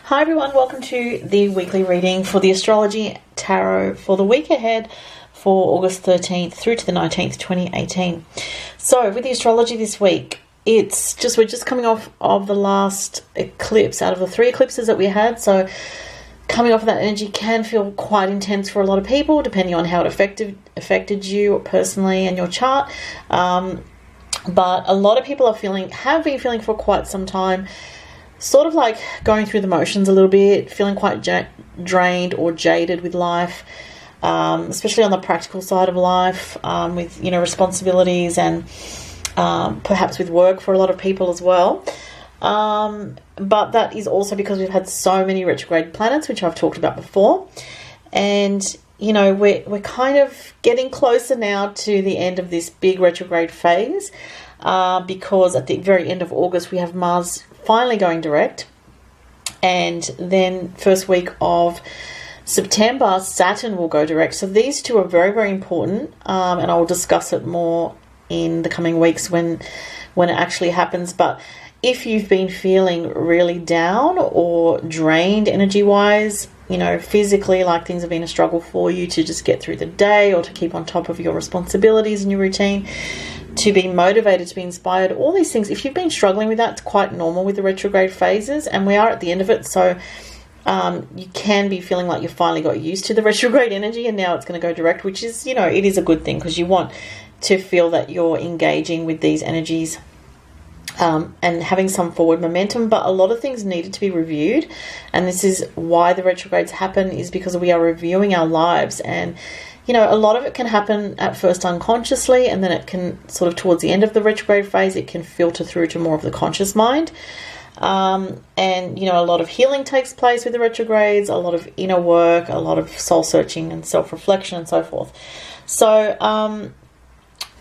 Hi everyone, welcome to the weekly reading for the Astrology Tarot for the week ahead for August 13th through to the 19th, 2018. So with the astrology this week, we're just coming off of the last eclipse out of the 3 eclipses that we had. So coming off of that energy can feel quite intense for a lot of people, depending on how it affected you personally and your chart. But a lot of people have been feeling for quite some time, sort of like going through the motions a little bit, feeling quite drained or jaded with life, especially on the practical side of life, with responsibilities and perhaps with work for a lot of people as well. But that is also because we've had so many retrograde planets, which I've talked about before, and we're kind of getting closer now to the end of this big retrograde phase, because at the very end of August we have Mars finally going direct, and then first week of September Saturn will go direct. So these two are very, very important, and I will discuss it more in the coming weeks when it actually happens. But if you've been feeling really down or drained energy wise, physically, like things have been a struggle for you to just get through the day or to keep on top of your responsibilities and your routine, to be motivated, to be inspired, all these things, if you've been struggling with that, it's quite normal with the retrograde phases, and we are at the end of it. So you can be feeling like you finally got used to the retrograde energy and now it's going to go direct, which is, it is a good thing, because you want to feel that you're engaging with these energies and having some forward momentum. But a lot of things needed to be reviewed, and this is why the retrogrades happen, is because we are reviewing our lives. And a lot of it can happen at first unconsciously, and then it can sort of towards the end of the retrograde phase, it can filter through to more of the conscious mind. And a lot of healing takes place with the retrogrades, a lot of inner work, a lot of soul searching and self-reflection and so forth. So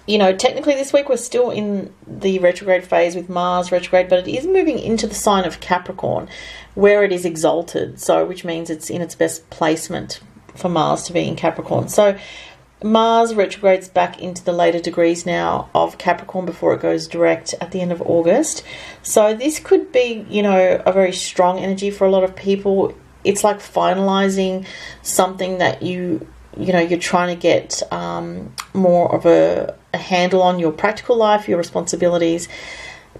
technically this week we're still in the retrograde phase with Mars retrograde, but it is moving into the sign of Capricorn, where it is exalted, so which means it's in its best placement for Mars to be in Capricorn. So Mars retrogrades back into the later degrees now of Capricorn before it goes direct at the end of August. So this could be, a very strong energy for a lot of people. It's like finalizing something that you're trying to get more of a handle on, your practical life, your responsibilities,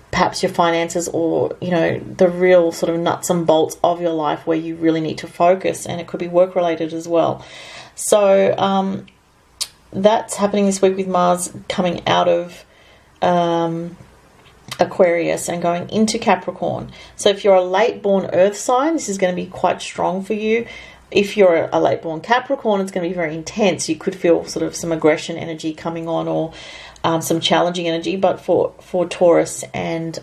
perhaps your finances, or the real sort of nuts and bolts of your life where you really need to focus, and it could be work related as well. So that's happening this week with Mars coming out of Aquarius and going into Capricorn. So if you're a late born earth sign, this is going to be quite strong for you. If you're a late born Capricorn, it's going to be very intense. You could feel sort of some aggression energy coming on, or some challenging energy. But for Taurus and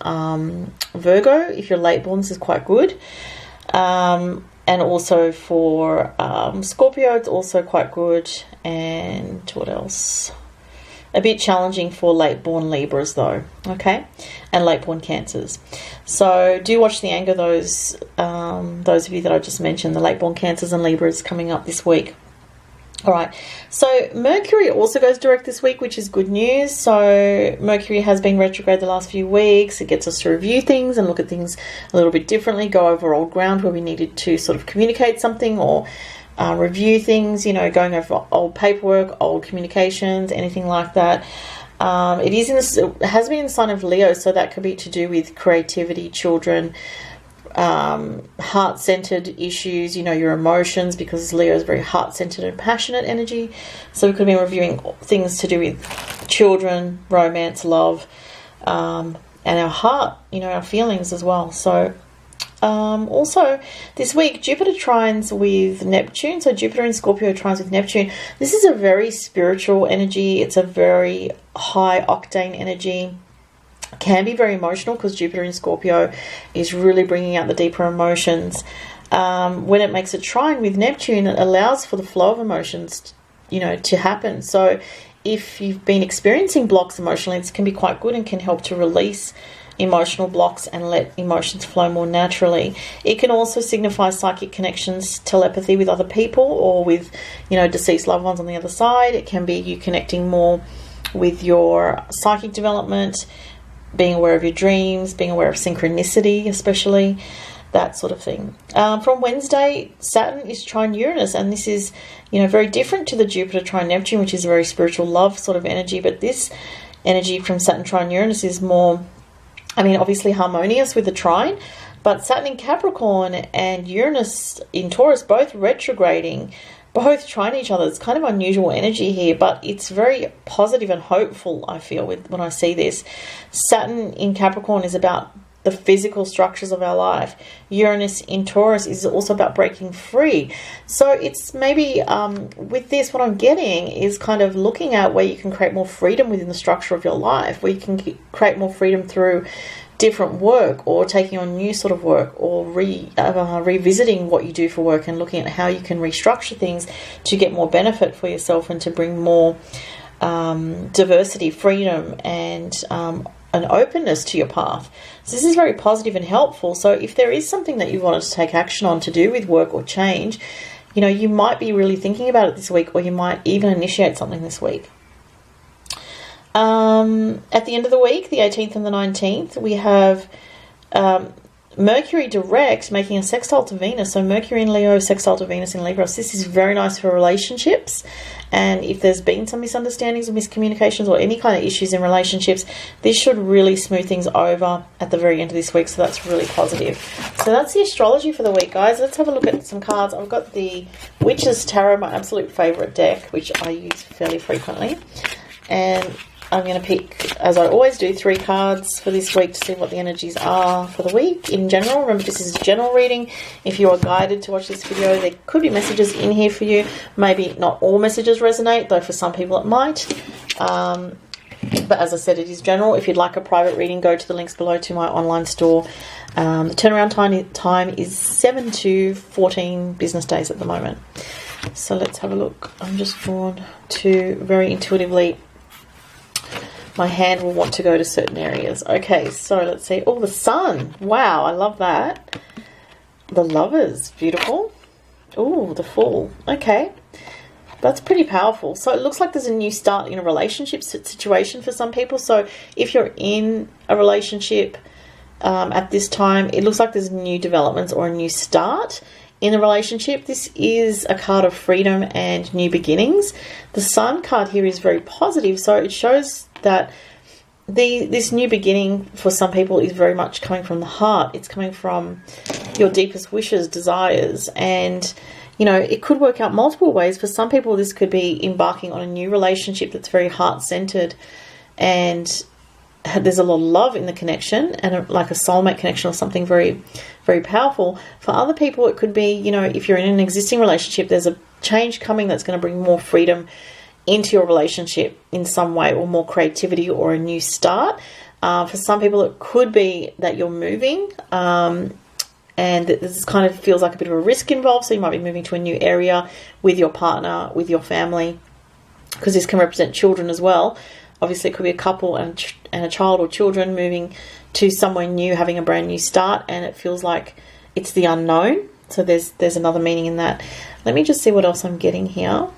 Virgo, if you're late born, this is quite good. And also for Scorpio, it's also quite good. And what else? A bit challenging for late born Libras though, okay, and late born Cancers. So do watch the anger, those of you that I just mentioned, the late born Cancers and Libras coming up this week. All right, so Mercury also goes direct this week, which is good news. So Mercury has been retrograde the last few weeks. It gets us to review things and look at things a little bit differently, go over old ground where we needed to sort of communicate something, or review things, going over old paperwork, old communications, anything like that. It has been in the sign of Leo, so that could be to do with creativity, children, heart-centered issues, your emotions, because Leo is very heart-centered and passionate energy. So we could be reviewing things to do with children, romance, love, and our heart, our feelings as well. So also this week, Jupiter trines with Neptune. So Jupiter in Scorpio trines with Neptune. This is a very spiritual energy. It's a very high octane energy. Can be very emotional, because Jupiter in Scorpio is really bringing out the deeper emotions. When it makes a trine with Neptune, it allows for the flow of emotions, to happen. So if you've been experiencing blocks emotionally, this can be quite good and can help to release emotional blocks and let emotions flow more naturally. It can also signify psychic connections, telepathy with other people, or with, deceased loved ones on the other side. It can be you connecting more with your psychic development, being aware of your dreams, being aware of synchronicity especially. that sort of thing. From Wednesday, Saturn is trine Uranus, and this is, very different to the Jupiter trine Neptune, which is a very spiritual love sort of energy, but this energy from Saturn trine Uranus is more, obviously harmonious with the trine, but Saturn in Capricorn and Uranus in Taurus, both retrograding, both trying each other. It's kind of unusual energy here, but it's very positive and hopeful, I feel, when I see this. Saturn in Capricorn is about the physical structures of our life. Uranus in Taurus is also about breaking free. So it's maybe, with this, what I'm getting is kind of looking at where you can create more freedom within the structure of your life, where you can create more freedom through different work, or taking on new sort of work, or revisiting what you do for work and looking at how you can restructure things to get more benefit for yourself and to bring more diversity, freedom, and an openness to your path. So this is very positive and helpful. So if there is something that you wanted to take action on to do with work or change, you might be really thinking about it this week, or you might even initiate something this week. At the end of the week, the 18th and the 19th, we have Mercury direct making a sextile to Venus. So Mercury in Leo, sextile to Venus in Libra. So this is very nice for relationships. And if there's been some misunderstandings or miscommunications or any kind of issues in relationships, this should really smooth things over at the very end of this week. So that's really positive. So that's the astrology for the week, guys. Let's have a look at some cards. I've got the Witch's Tarot, my absolute favorite deck, which I use fairly frequently. And I'm going to pick, as I always do, 3 cards for this week to see what the energies are for the week in general. Remember, this is a general reading. If you are guided to watch this video, there could be messages in here for you. Maybe not all messages resonate, though for some people it might. But as I said, it is general. If you'd like a private reading, go to the links below to my online store. The turnaround time is 7 to 14 business days at the moment. So let's have a look. I'm just drawn to, very intuitively, my hand will want to go to certain areas. Okay, so let's see. Oh, the Sun. Wow, I love that. The Lovers. Beautiful. Oh, the Fool. Okay. That's pretty powerful. So it looks like there's a new start in a relationship situation for some people. So if you're in a relationship at this time, it looks like there's new developments or a new start in a relationship. This is a card of freedom and new beginnings. The Sun card here is very positive. So it shows that this new beginning for some people is very much coming from the heart. It's coming from your deepest wishes, desires, and it could work out multiple ways. For some people, this could be embarking on a new relationship that's very heart-centered, and there's a lot of love in the connection, and like a soulmate connection or something very, very powerful. For other people, it could be, if you're in an existing relationship, there's a change coming that's going to bring more freedom into your relationship in some way, or more creativity, or a new start. For some people, it could be that you're moving, and this kind of feels like a bit of a risk involved. So you might be moving to a new area with your partner, with your family, because this can represent children as well. Obviously, it could be a couple and a child or children moving to somewhere new, having a brand new start, and it feels like it's the unknown. So there's another meaning in that. Let me just see what else I'm getting here.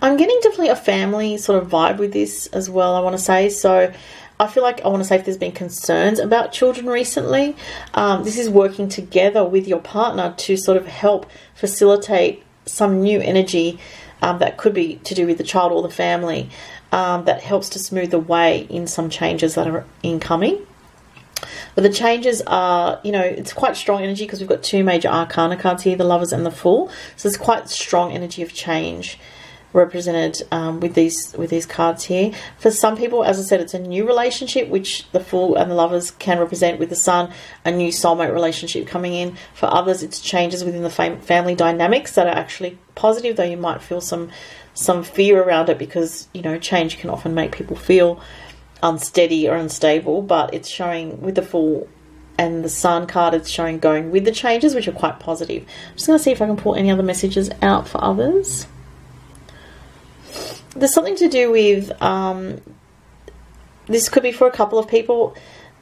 I'm getting definitely a family sort of vibe with this as well, I want to say. So I feel like I want to say if there's been concerns about children recently, this is working together with your partner to sort of help facilitate some new energy that could be to do with the child or the family, that helps to smooth the way in some changes that are incoming. But the changes are, it's quite strong energy because we've got 2 major arcana cards here, the Lovers and the Fool. So it's quite strong energy of change represented with these cards here. For some people, as I said, it's a new relationship, which the Fool and the Lovers can represent with the Sun, a new soulmate relationship coming in. For others, it's changes within the family dynamics that are actually positive, though you might feel some fear around it because, change can often make people feel unsteady or unstable. But it's showing with the Fool and the Sun card, it's showing going with the changes, which are quite positive. I'm just going to see if I can pull any other messages out for others. There's something to do with, this could be for a couple of people,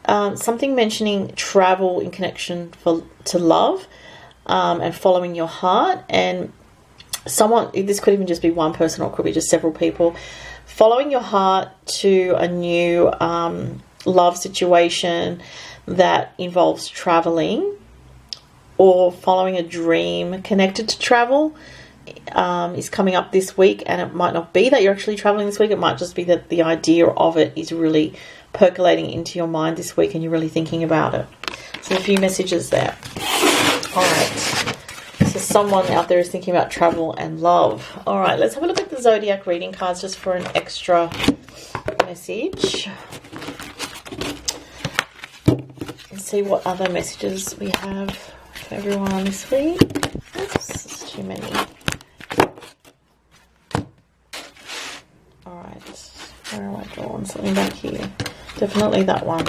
something mentioning travel in connection to love, and following your heart. And this could even just be one person, or it could be just several people, following your heart to a new love situation, that involves traveling or following a dream connected to travel is coming up this week. And it might not be that you're actually traveling this week. It might just be that the idea of it is really percolating into your mind this week and you're really thinking about it. So a few messages there. All right. So someone out there is thinking about travel and love. All right, let's have a look at the Zodiac reading cards just for an extra message. And see what other messages we have for everyone this week. Oops, it's too many. All right, where am I drawing something back here? Definitely that one.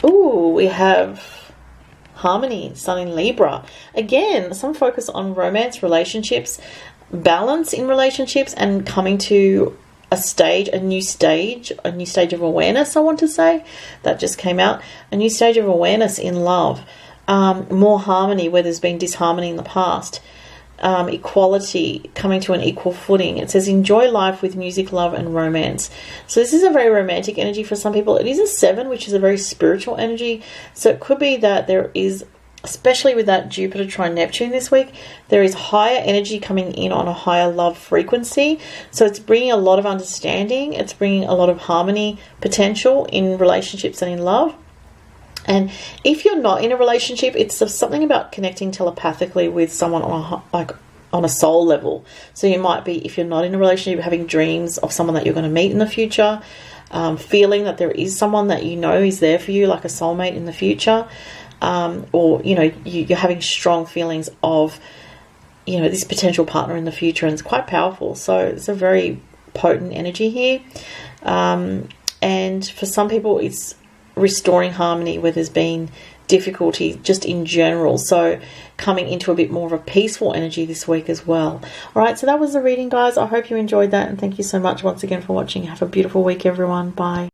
Ooh, we have Harmony, Sun in Libra. Again, some focus on romance, relationships, balance in relationships, and coming to a new stage of awareness, I want to say. That just came out. A new stage of awareness in love. More harmony where there's been disharmony in the past. Equality, coming to an equal footing. It says enjoy life with music, love and romance. So this is a very romantic energy for some people. It is a 7, which is a very spiritual energy. So it could be that there is, especially with that Jupiter trine Neptune this week, there is higher energy coming in on a higher love frequency. So it's bringing a lot of understanding. It's bringing a lot of harmony potential in relationships and in love. And if you're not in a relationship, it's something about connecting telepathically with someone on a soul level. So you might be, if you're not in a relationship, having dreams of someone that you're going to meet in the future, feeling that there is someone that you know is there for you, like a soulmate in the future, or you're having strong feelings of this potential partner in the future, and it's quite powerful. So it's a very potent energy here, and for some people, it's restoring harmony where there's been difficulty just in general. So coming into a bit more of a peaceful energy this week as well. All right, so that was the reading, guys. I hope you enjoyed that, and thank you so much once again for watching. Have a beautiful week, everyone. Bye.